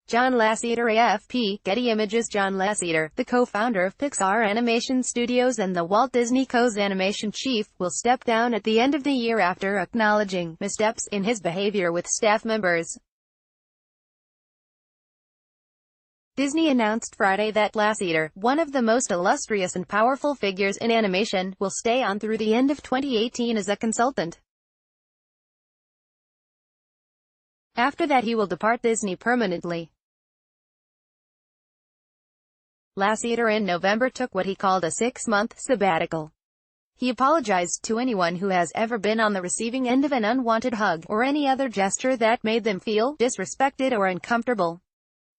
John Lasseter AFP, Getty Images. John Lasseter, the co-founder of Pixar Animation Studios and the Walt Disney Co.'s animation chief, will step down at the end of the year after acknowledging missteps in his behavior with staff members. Disney announced Friday that Lasseter, one of the most illustrious and powerful figures in animation, will stay on through the end of 2018 as a consultant. After that he will depart Disney permanently. Lasseter in November took what he called a 6-month sabbatical. He apologized to anyone who has ever been on the receiving end of an unwanted hug, or any other gesture that made them feel disrespected or uncomfortable.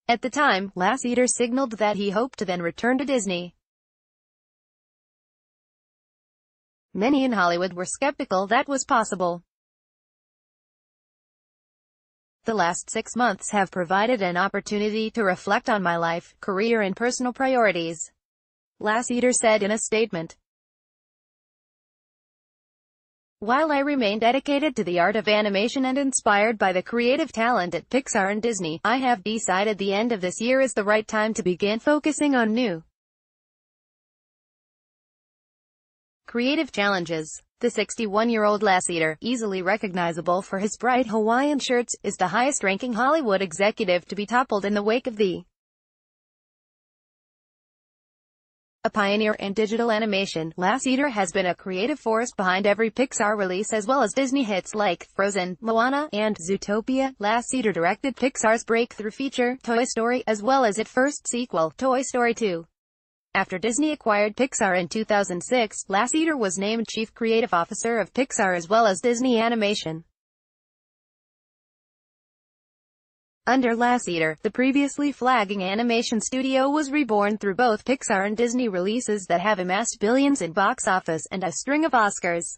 At the time, Lasseter signaled that he hoped to then return to Disney. Many in Hollywood were skeptical that was possible. The last 6 months have provided an opportunity to reflect on my life, career and personal priorities, Lasseter said in a statement. While I remain dedicated to the art of animation and inspired by the creative talent at Pixar and Disney, I have decided the end of this year is the right time to begin focusing on new creative challenges. The 61-year-old Lasseter, easily recognizable for his bright Hawaiian shirts, is the highest-ranking Hollywood executive to be toppled in the wake of a pioneer in digital animation. Lasseter has been a creative force behind every Pixar release as well as Disney hits like Frozen, Moana, and Zootopia. Lasseter directed Pixar's breakthrough feature, Toy Story, as well as its first sequel, Toy Story 2. After Disney acquired Pixar in 2006, Lasseter was named Chief Creative Officer of Pixar as well as Disney Animation. Under Lasseter, the previously flagging animation studio was reborn through both Pixar and Disney releases that have amassed billions in box office and a string of Oscars.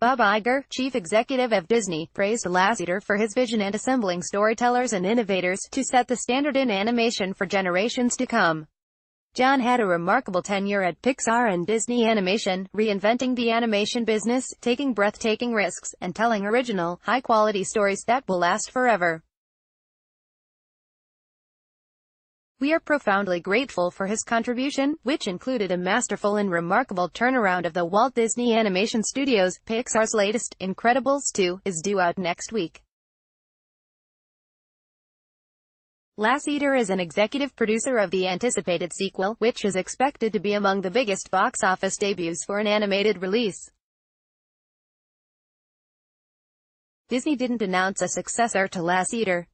Bob Iger, chief executive of Disney, praised Lasseter for his vision and assembling storytellers and innovators to set the standard in animation for generations to come. John had a remarkable tenure at Pixar and Disney Animation, reinventing the animation business, taking breathtaking risks, and telling original, high-quality stories that will last forever. We are profoundly grateful for his contribution, which included a masterful and remarkable turnaround of the Walt Disney Animation Studios. Pixar's latest, Incredibles 2, is due out next week. Lasseter is an executive producer of the anticipated sequel, which is expected to be among the biggest box office debuts for an animated release. Disney didn't announce a successor to Lasseter.